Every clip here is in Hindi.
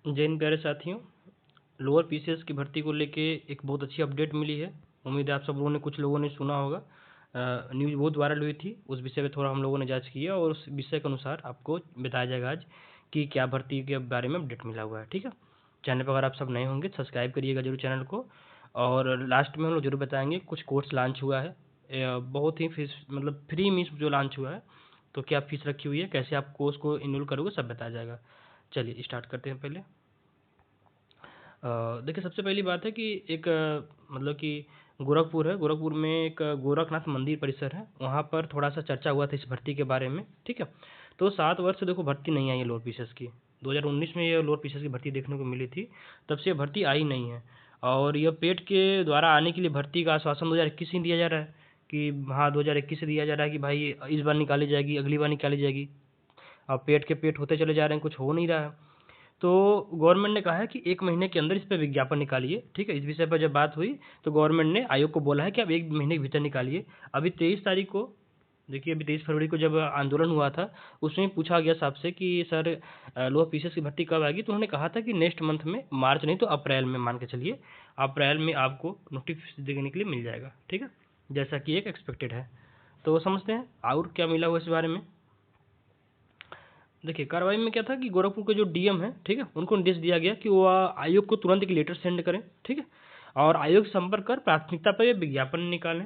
जय हिंद प्यारे साथियों। लोअर पीसीएस की भर्ती को लेके एक बहुत अच्छी अपडेट मिली है। उम्मीद है आप सब लोगों ने, कुछ लोगों ने सुना होगा। न्यूज़ बहुत वायरल हुई थी, उस विषय पे थोड़ा हम लोगों ने जांच किया और उस विषय के अनुसार आपको बताया जाएगा आज कि क्या भर्ती के बारे में अपडेट मिला हुआ है। ठीक है, चैनल पर अगर आप सब नए होंगे सब्सक्राइब करिएगा जरूर चैनल को। और लास्ट में हम लोग जरूर बताएंगे कुछ कोर्स लॉन्च हुआ है, बहुत ही फीस मतलब फ्री में जो लॉन्च हुआ है, तो क्या फीस रखी हुई है, कैसे आप कोर्स को इनरोल करोगे, सब बताया जाएगा। चलिए स्टार्ट करते हैं। पहले देखिए, सबसे पहली बात है कि एक मतलब कि गोरखपुर है, गोरखपुर में एक गोरखनाथ मंदिर परिसर है, वहाँ पर थोड़ा सा चर्चा हुआ था इस भर्ती के बारे में। ठीक है, तो 7 वर्ष से देखो भर्ती नहीं आई है लोअर पीसीएस की। 2019 में ये लोअर पीसीएस की भर्ती देखने को मिली थी, तब से ये भर्ती आई नहीं है। और यह पेट के द्वारा आने के लिए भर्ती का आश्वासन 2021 ही दिया जा रहा है कि हाँ 2021 से दिया जा रहा है कि भाई इस बार निकाली जाएगी, अगली बार निकाली जाएगी। अब पेट के पेट होते चले जा रहे हैं, कुछ हो नहीं रहा है। तो गवर्नमेंट ने कहा है कि 1 महीने के अंदर इस पर विज्ञापन निकालिए। ठीक है, इस विषय पर जब बात हुई तो गवर्नमेंट ने आयोग को बोला है कि आप 1 महीने के भीतर निकालिए। अभी 23 तारीख को, देखिए अभी 23 फरवरी को जब आंदोलन हुआ था, उसमें पूछा गया साहब से कि सर लोअर पीसीएस की भर्ती कब आएगी, तो उन्होंने कहा था कि नेक्स्ट मंथ में, मार्च नहीं तो अप्रैल में, मान के चलिए अप्रैल में आपको नोटिफिकेशन देने के लिए मिल जाएगा। ठीक है, जैसा कि एक एक्सपेक्टेड है। तो समझते हैं और क्या मिला हुआ इस बारे में। देखिए, कार्रवाई में क्या था कि गोरखपुर के जो डीएम है, ठीक है, उनको निर्देश दिया गया कि वो आयोग को तुरंत एक लेटर सेंड करें। ठीक है, और आयोग से संपर्क कर प्राथमिकता पर विज्ञापन निकालें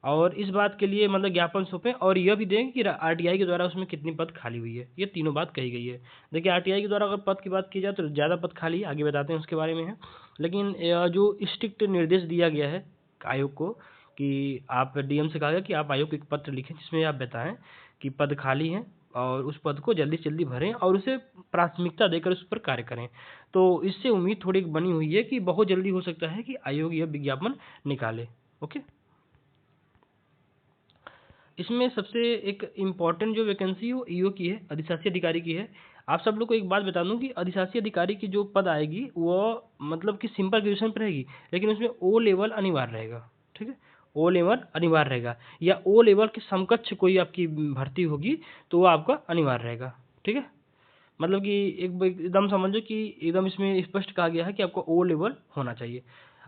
और इस बात के लिए मतलब ज्ञापन सौंपें और यह भी दें कि आरटीआई के द्वारा उसमें कितनी पद खाली हुई है। ये तीनों बात कही गई है। देखिए, आरटीआई के द्वारा अगर पद की बात की जाए तो ज़्यादा पद खाली है, आगे बताते हैं उसके बारे में है। लेकिन जो स्ट्रिक्ट निर्देश दिया गया है आयोग को कि आप डीएम से कहा गया कि आप आयोग को एक पत्र लिखें जिसमें आप बताएं कि पद खाली हैं और उस पद को जल्दी से जल्दी भरें और उसे प्राथमिकता देकर उस पर कार्य करें। तो इससे उम्मीद थोड़ी बनी हुई है कि बहुत जल्दी हो सकता है कि आयोग यह विज्ञापन निकाले। ओके, इसमें सबसे एक इम्पॉर्टेंट जो वैकेंसी है वो ईओ की है, अधिशासी अधिकारी की है। आप सब लोग को एक बात बता दूं कि अधिशासी अधिकारी की जो पद आएगी वो मतलब कि सिंपल ग्रेजुएशन पर रहेगी, लेकिन उसमें ओ लेवल अनिवार्य रहेगा। ठीक है, ओ लेवल अनिवार्य रहेगा, या ओ लेवल के समकक्ष कोई आपकी भर्ती होगी तो वो आपका अनिवार्य रहेगा। ठीक है, मतलब कि एकदम समझो कि एकदम इसमें स्पष्ट कहा गया है कि आपको ओ लेवल होना चाहिए।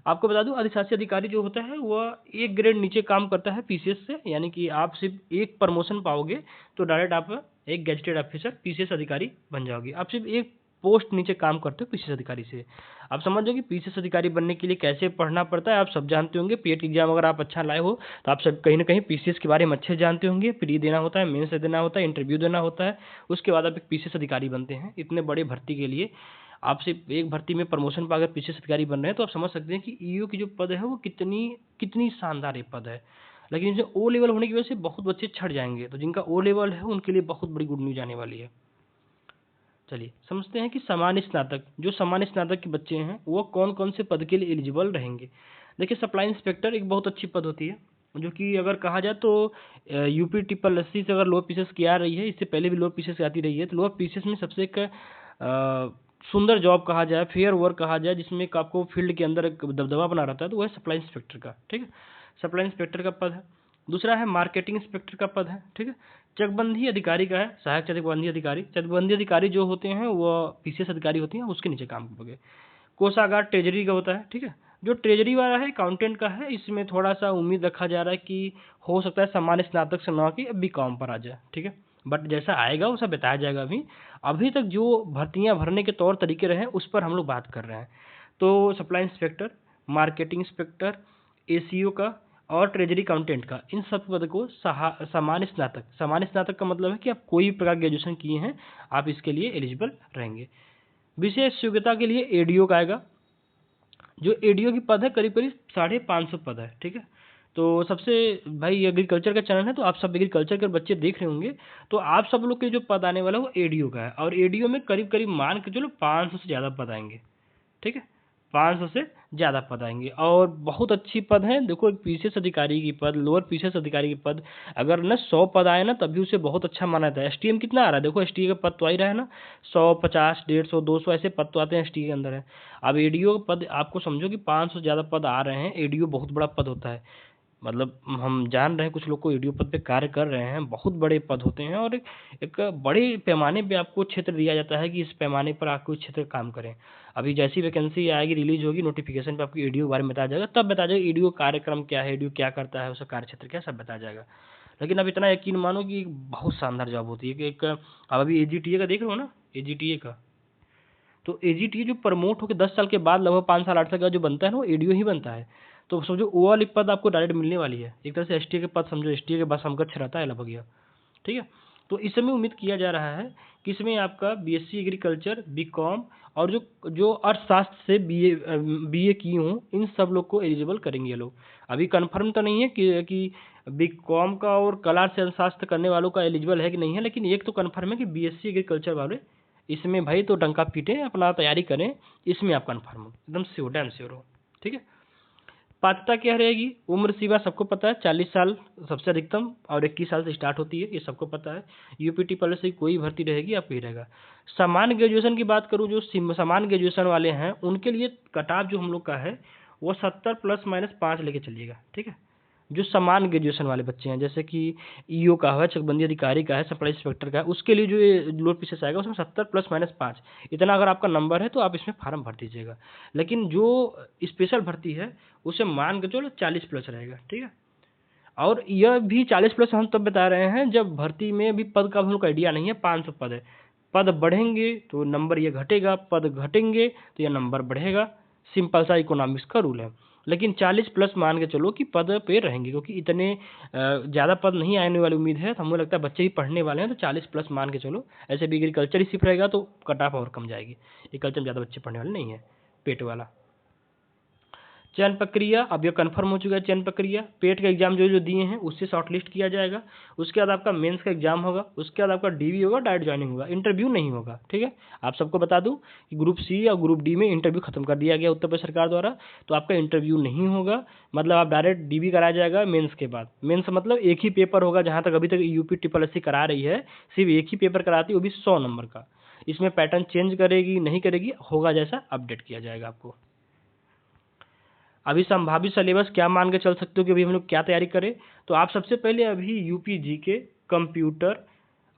आपको बता दूं, अधिशासी अधिकारी जो होता है वह एक ग्रेड नीचे काम करता है पीसीएस से, यानी कि आप सिर्फ एक प्रमोशन पाओगे तो डायरेक्ट आप एक गेजेटेड ऑफिसर पीसीएस अधिकारी बन जाओगे। आप सिर्फ एक पोस्ट नीचे काम करते हो पीसीएस अधिकारी से। आप समझो कि पीसीएस अधिकारी बनने के लिए कैसे पढ़ना पड़ता है, आप सब जानते होंगे। पीएट एग्जाम अगर आप अच्छा लाए हो तो आप सब कहीं ना कहीं पीसीएस के बारे में अच्छे जानते होंगे। प्री देना होता है, मेंस देना होता है, इंटरव्यू देना होता है, उसके बाद आप एक पीसीएस अधिकारी बनते हैं। इतने बड़े भर्ती के लिए आप सिर्फ एक भर्ती में प्रमोशन पाकर पीसीएस अधिकारी बन रहे हैं, तो आप समझ सकते हैं कि ईओ की जो पद है वो कितनी कितनी शानदार ये पद है। लेकिन इसमें ओ लेवल होने की वजह से बहुत बच्चे छट जाएंगे, तो जिनका ओ लेवल है उनके लिए बहुत बड़ी गुड न्यूज आने वाली है। चलिए समझते हैं कि सामान्य स्नातक, जो सामान्य स्नातक के बच्चे हैं वो कौन कौन से पद के लिए एलिजिबल रहेंगे। देखिए, सप्लाई इंस्पेक्टर एक बहुत अच्छी पद होती है, जो कि अगर कहा जाए तो यूपी ट्रिपल एससी से अगर लोअर पीसीएस की आ रही है, इससे पहले भी लोअर पीसीएस आती रही है, तो लोअर पीसीएस में सबसे एक सुंदर जॉब कहा जाए, फेयर वर्क कहा जाए, जिसमें एक आपको फील्ड के अंदर एक दबदबा बना रहता है, तो वह है सप्लाई इंस्पेक्टर का। ठीक है, सप्लाई इंस्पेक्टर का पद है। दूसरा है मार्केटिंग इंस्पेक्टर का पद है। ठीक है, चकबंदी अधिकारी का है, सहायक चकबंदी अधिकारी। चकबंदी अधिकारी जो होते हैं वो पीसीएस अधिकारी होती हैं, उसके नीचे काम करोगे। कोषागार ट्रेजरी का होता है। ठीक है, जो ट्रेजरी वाला है अकाउंटेंट का है, इसमें थोड़ा सा उम्मीद रखा जा रहा है कि हो सकता है सामान्य स्नातक से ना कि अभी काम पर आ जाए। ठीक है, बट जैसा आएगा वो सब बताया जाएगा। अभी अभी तक जो भर्तियां भरने के तौर तरीके रहे उस पर हम लोग बात कर रहे हैं। तो supply inspector, marketing inspector, ACO का और ट्रेजरी अकाउंटेंट का, इन सब पद को सामान्य स्नातक, सामान्य स्नातक का मतलब है कि आप कोई प्रकार ग्रेजुएशन किए हैं, आप इसके लिए एलिजिबल रहेंगे। विशेष योग्यता के लिए एडीओ का आएगा। जो एडीओ की पद है करीब करीब 550 पद है। ठीक है, तो सबसे, भाई एग्रीकल्चर का चैनल है तो आप सब एग्रीकल्चर के बच्चे देख रहे होंगे, तो आप सब लोग के जो पद आने वाला है वो एडीओ का है, और एडीओ में करीब करीब मान के चलो 500 से ज़्यादा पद आएंगे। ठीक है, 500 से ज़्यादा पद आएंगे और बहुत अच्छी पद है। देखो, एक पीसीएस अधिकारी की पद, लोअर पीसीएस अधिकारी की पद, अगर ना 100 पद आए ना तभी उसे बहुत अच्छा माना जाता है। एसटीएम कितना आ रहा है, देखो एसटीए का पद तो आ ही रहा है ना, 100, 50, 150, 200 ऐसे पद तो आते हैं एसटीए के अंदर है। अब एडीओ का पद आपको समझो कि 500 से ज़्यादा पद आ रहे हैं। एडीओ बहुत बड़ा पद होता है। मतलब हम जान रहे हैं कुछ लोग को ईडीओ पद पे कार्य कर रहे हैं, बहुत बड़े पद होते हैं और एक बड़े पैमाने पे आपको क्षेत्र दिया जाता है कि इस पैमाने पर आपको इस क्षेत्र काम करें। अभी जैसी वैकेंसी आएगी, रिलीज होगी, नोटिफिकेशन पे आपको ईडीओ के बारे में बताया जाएगा, तब बताया जाएगा ईडीओ कार्यक्रम क्या है, ईडीओ क्या करता है, उसका कार्य क्षेत्र क्या, सब बताया जाएगा। लेकिन अब इतना यकीन मानो कि बहुत शानदार जॉब होती है कि एक अब अभी एजीटीए का देख रहे हो ना, एजीटीए का, तो एजीटीए जो प्रमोट होकर 10 साल के बाद लगभग 5 साल 8 साल का जो बनता है ना, वो एडीओ ही बनता है। तो समझो वो वाली पद आपको डायरेक्ट मिलने वाली है, एक तरह से एसटीए के पद समझो, एसटीए के बाद समकक्ष रहता है लगभग यह, ठीक है। तो इस समय उम्मीद किया जा रहा है कि इसमें आपका बीएससी एग्रीकल्चर, बीकॉम और जो जो अर्थशास्त्र से बीए की हूँ, इन सब लोग को एलिजिबल करेंगे ये लोग। अभी कंफर्म तो नहीं है कि बीकॉम का और कला से अर्थशास्त्र करने वालों का एलिजिबल है कि नहीं है, लेकिन एक तो कंफर्म है कि बीएससी एग्रीकल्चर वाले इसमें भाई तो डंका पीटें, अपना तैयारी करें, इसमें आप कन्फर्म हो, एकदम श्योर, डैम श्योर हो, ठीक है। पात्रता क्या रहेगी, उम्र सीमा सबको पता है, 40 साल सबसे अधिकतम और 21 साल से स्टार्ट होती है, ये सबको पता है। यूपीटी पॉलिसी से कोई भर्ती रहेगी आपको ही रहेगा। सामान्य ग्रेजुएशन की बात करूँ, जो सामान्य ग्रेजुएशन वाले हैं उनके लिए कट ऑफ जो हम लोग का है वो 70 ±5 लेके चलिएगा, ठीक है। जो सामान्य ग्रेजुएशन वाले बच्चे हैं, जैसे कि ईओ का है, चकबंदी अधिकारी का है, सप्लाई इंस्पेक्टर का है, उसके लिए जो ये लोड पीसेस आएगा उसमें 70 ±5 इतना अगर आपका नंबर है तो आप इसमें फार्म भर दीजिएगा। लेकिन जो स्पेशल भर्ती है उसे मान के चलो 40+ रहेगा, ठीक है। और यह भी 40+ हम तब बता रहे हैं जब भर्ती में भी पद का हम लोग का आइडिया नहीं है, 500 पद है, पद बढ़ेंगे तो नंबर ये घटेगा, पद घटेंगे तो यह नंबर बढ़ेगा, सिंपल सा इकोनॉमिक्स का रूल है। लेकिन 40+ मान के चलो कि पद पे रहेंगे, क्योंकि इतने ज़्यादा पद नहीं आने वाली उम्मीद है, तो हमें लगता है बच्चे ही पढ़ने वाले हैं, तो 40+ मान के चलो। ऐसे भी एग्रीकल्चर ही सिर्फ रहेगा तो कट ऑफ और कम जाएगी, एग्रीकल्चर में ज़्यादा बच्चे पढ़ने वाले नहीं है, पेट वाला। चयन प्रक्रिया अब यह कंफर्म हो चुका है, चयन प्रक्रिया पेट का एग्जाम जो जो दिए हैं उससे शॉर्टलिस्ट किया जाएगा, उसके बाद आपका मेंस का एग्जाम होगा, उसके बाद आपका डीवी होगा, डायरेक्ट ज्वाइनिंग होगा, इंटरव्यू नहीं होगा, ठीक है। आप सबको बता दूं कि ग्रुप सी और ग्रुप डी में इंटरव्यू खत्म कर दिया गया उत्तर प्रदेश सरकार द्वारा, तो आपका इंटरव्यू नहीं होगा, मतलब आप डायरेक्ट डीवी कराया जाएगा मेंस के बाद। मेंस मतलब एक ही पेपर होगा, जहाँ तक अभी तक यूपी ट्रिपल करा रही है सिर्फ एक ही पेपर कराती है, वो भी 100 नंबर का। इसमें पैटर्न चेंज करेगी नहीं करेगी, होगा जैसा अपडेट किया जाएगा आपको। अभी संभावित सिलेबस क्या मान के चल सकते हो कि अभी हम लोग क्या तैयारी करें, तो आप सबसे पहले अभी यूपी जीके, कंप्यूटर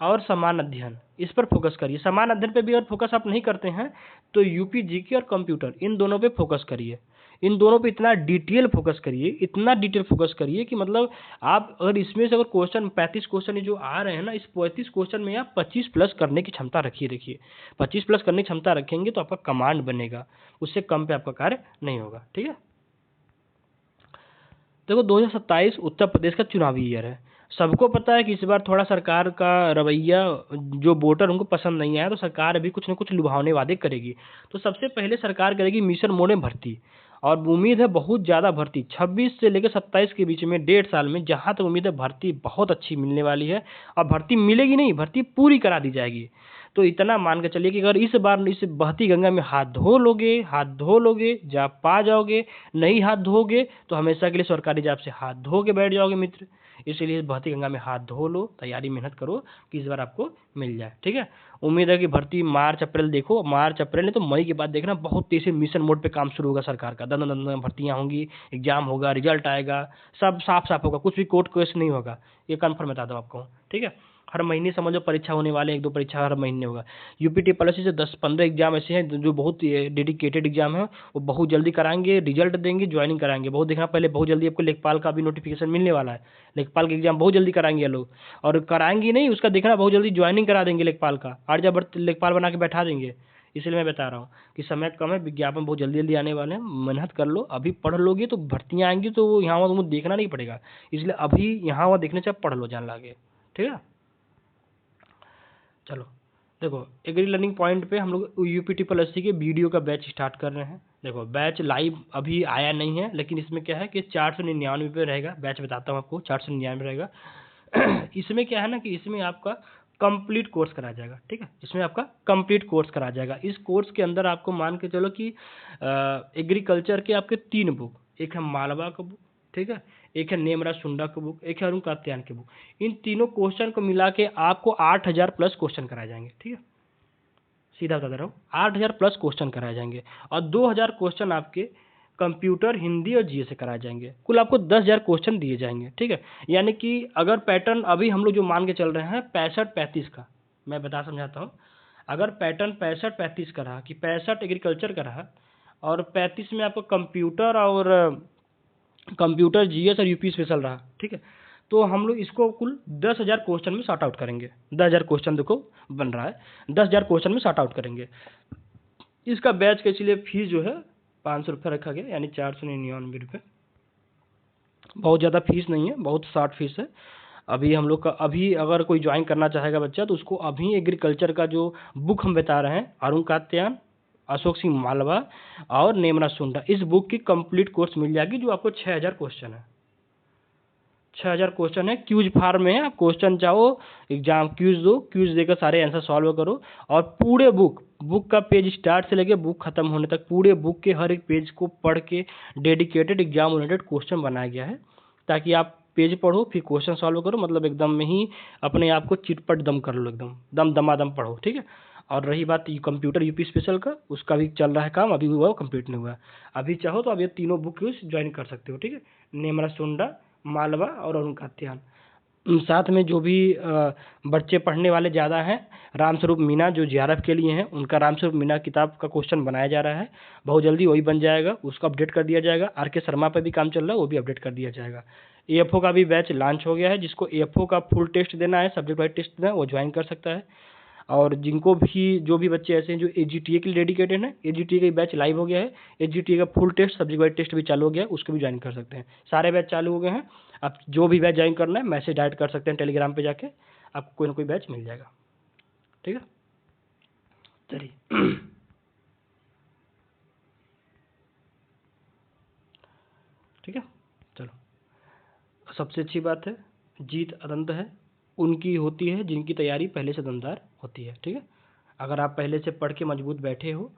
और समान अध्ययन, इस पर फोकस करिए। समान अध्ययन पे भी अगर फोकस आप नहीं करते हैं तो यूपी जीके और कंप्यूटर इन दोनों पे फोकस करिए। इन दोनों पे इतना डिटेल फोकस करिए, इतना डिटेल फोकस करिए कि मतलब आप अगर इसमें से अगर क्वेश्चन 35 क्वेश्चन जो आ रहे हैं ना, इस 35 क्वेश्चन में आप 25+ करने की क्षमता रखिए। देखिए 25+ करने की क्षमता रखेंगे तो आपका कमांड बनेगा, उससे कम पे आपका कार्य नहीं होगा, ठीक है। देखो 2027 उत्तर प्रदेश का चुनावी ईयर है, सबको पता है कि इस बार थोड़ा सरकार का रवैया जो वोटर उनको पसंद नहीं आया, तो सरकार अभी कुछ न कुछ लुभावने वादे करेगी। तो सबसे पहले सरकार करेगी मिशन मोड में भर्ती, और उम्मीद है बहुत ज़्यादा भर्ती 26 से लेकर 27 के बीच में 1.5 साल में, जहाँ तक उम्मीद है भर्ती बहुत अच्छी मिलने वाली है। और भर्ती मिलेगी नहीं, भर्ती पूरी करा दी जाएगी। तो इतना मान के चलिए कि अगर इस बार इस बहती गंगा में हाथ धो लोगे जा पा जाओगे, नहीं हाथ धोगे तो हमेशा के लिए सरकारी जॉब से हाथ धो के बैठ जाओगे मित्र। इसलिए इस बहती गंगा में हाथ धो लो, तैयारी मेहनत करो कि इस बार आपको मिल जाए, ठीक है। उम्मीद है कि भर्ती मार्च अप्रैल, देखो मार्च अप्रैल नहीं तो मई के बाद देखना बहुत तेजी से मिशन मोड पे काम शुरू होगा सरकार का, दन दन दन भर्तियाँ होंगी, एग्जाम होगा, रिजल्ट आएगा, सब साफ साफ होगा, कुछ भी कोर्ट केस नहीं होगा, ये कन्फर्म बता दो आपको, ठीक है। हर महीने समझो परीक्षा होने वाले, 1-2 परीक्षा हर महीने होगा। यूपीटी पॉलिसी से 10-15 एग्जाम ऐसे हैं जो बहुत डेडिकेटेड एग्जाम है, वो बहुत जल्दी कराएंगे, रिजल्ट देंगे, ज्वाइनिंग कराएंगे। बहुत देखना पहले, बहुत जल्दी आपको लेखपाल का भी नोटिफिकेशन मिलने वाला है, लेखपाल का एग्जाम बहुत जल्दी कराएंगे ये लोग, और कराएंगे नहीं उसका देखना बहुत जल्दी ज्वाइनिंग करा देंगे लेखपाल का, आर्जा भट्ट लेखपाल बना के बैठा देंगे। इसलिए मैं बता रहा हूँ कि समय कम है, विज्ञापन बहुत जल्दी जल्दी आने वाले हैं, मेहनत कर लो, अभी पढ़ लोगे तो भर्तियाँ आएंगी तो यहाँ वहाँ तुमको देखना नहीं पड़ेगा, इसलिए अभी यहाँ वहाँ देखने से पढ़ लो जान लागे, ठीक है। चलो देखो एग्री लर्निंग पॉइंट पे हम लोग यूपी ट्रिपल एस सी के वीडियो का बैच स्टार्ट कर रहे हैं। देखो बैच लाइव अभी आया नहीं है, लेकिन इसमें क्या है कि 499 पे रहेगा बैच, बताता हूँ आपको 499 रहेगा। इसमें क्या है ना कि इसमें आपका कंप्लीट कोर्स कराया जाएगा, ठीक है। इसमें आपका कंप्लीट कोर्स कराया जाएगा। इस कोर्स के अंदर आपको मान के चलो कि एग्रीकल्चर के आपके 3 बुक, एक है मालवा का बुक, ठीक है, एक है नेमरा सुंडा की बुक, एक है अरुण कात्यायन की बुक। इन तीनों क्वेश्चन को मिला के आपको 8000+ क्वेश्चन कराए जाएंगे, ठीक है। सीधा बता दे रहा हूँ 8000+ क्वेश्चन कराए जाएंगे, और 2000 क्वेश्चन आपके कंप्यूटर, हिंदी और जीएस से कराए जाएंगे। कुल आपको 10,000 क्वेश्चन दिए जाएंगे, ठीक है। यानी कि अगर पैटर्न अभी हम लोग जो मान के चल रहे हैं 65-35 का, मैं बता समझाता हूँ। अगर पैटर्न 65-35 का रहा कि 65 एग्रीकल्चर का रहा और 35 में आपको कंप्यूटर जीएस और यूपी स्पेशल रहा, ठीक है, तो हम लोग इसको कुल 10,000 क्वेश्चन में सॉर्ट आउट करेंगे। 10,000 क्वेश्चन देखो बन रहा है, 10,000 क्वेश्चन में सॉर्ट आउट करेंगे। इसका बैच के लिए फीस जो है 500 रुपये रखा गया, यानी 499 रुपये। बहुत ज़्यादा फीस नहीं है, बहुत शॉर्ट फीस है। अभी हम लोग का अभी अगर कोई ज्वाइन करना चाहेगा बच्चा तो उसको अभी एग्रीकल्चर का जो बुक हम बता रहे हैं, अरुण कात्यायन, अशोक सिंह मालवा और नेमरा सुंडा, इस बुक की कंप्लीट कोर्स मिल जाएगी जो आपको 6,000 क्वेश्चन है। 6,000 क्वेश्चन है, क्यूज फार्म में है। आप क्वेश्चन चाहो एग्जाम क्यूज दो, क्यूज देकर सारे आंसर सॉल्व करो और पूरे बुक का पेज स्टार्ट से लेके बुक खत्म होने तक पूरे बुक के हर एक पेज को पढ़ के डेडिकेटेड एग्जाम ओरिएंटेड क्वेश्चन बनाया गया है, ताकि आप पेज पढ़ो फिर क्वेश्चन सॉल्व करो, मतलब एकदम में ही अपने आप को चिटपट दम कर लो, एकदम दमादम पढ़ो, ठीक है। और रही बात कंप्यूटर यूपी स्पेशल का, उसका भी चल रहा है काम, अभी हुआ कंप्लीट नहीं हुआ। अभी चाहो तो आप ये तीनों बुक ज्वाइन कर सकते हो, ठीक है। नेमरा सुंडा, मालवा और अरुण कात्यायन। साथ में जो भी बच्चे पढ़ने वाले ज़्यादा हैं, रामस्वरूप मीना जो जेआरएफ के लिए हैं, उनका रामस्वरूप मीना किताब का क्वेश्चन बनाया जा रहा है, बहुत जल्दी वही बन जाएगा, उसको अपडेट कर दिया जाएगा। आर के शर्मा पर भी काम चल रहा है, वो भी अपडेट कर दिया जाएगा। एएफओ का भी बैच लॉन्च हो गया है, जिसको एएफओ का फुल टेस्ट देना है, सब्जेक्ट वाइज टेस्ट देना है, वो ज्वाइन कर सकता है। और जिनको भी जो भी बच्चे ऐसे हैं जो एजीटीए के लिए डेडिकेटेड हैं, एजीटीए का बैच लाइव हो गया है, एजीटीए का full test subject wise test भी चालू हो गया है, उसको भी ज्वाइन कर सकते हैं। सारे बैच चालू हो गए हैं। आप जो भी बैच ज्वाइन करना है मैसेज डायरेक्ट कर सकते हैं टेलीग्राम पे जाके, आपको कोई ना कोई बैच मिल जाएगा, ठीक है। चलिए ठीक है, चलो। सबसे अच्छी बात है जीत अनंत है उनकी होती है जिनकी तैयारी पहले से दमदार होती है, ठीक है। अगर आप पहले से पढ़ के मजबूत बैठे हो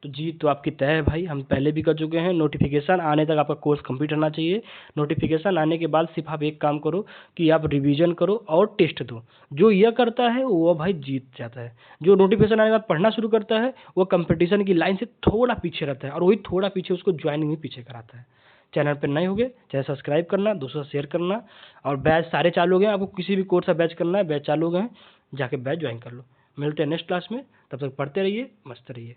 तो जीत तो आपकी तय है भाई, हम पहले भी कर चुके हैं। नोटिफिकेशन आने तक आपका कोर्स कंप्लीट रहना चाहिए। नोटिफिकेशन आने के बाद सिर्फ आप एक काम करो कि आप रिवीजन करो और टेस्ट दो। जो यह करता है वो भाई जीत जाता है। जो नोटिफिकेशन आने के बाद पढ़ना शुरू करता है वो कंपटीशन की लाइन से थोड़ा पीछे रहता है, और वही थोड़ा पीछे उसको ज्वाइनिंग में पीछे कराता है। चैनल पर नए होंगे चाहे सब्सक्राइब करना, दूसरा शेयर करना। और बैच सारे चालू हो गए, आपको किसी भी कोर्स का बैच करना है, बैच चालू हो गए हैं, जाके बैच ज्वाइन कर लो। मिलते हैं नेक्स्ट क्लास में, तब तक पढ़ते रहिए, मस्त रहिए।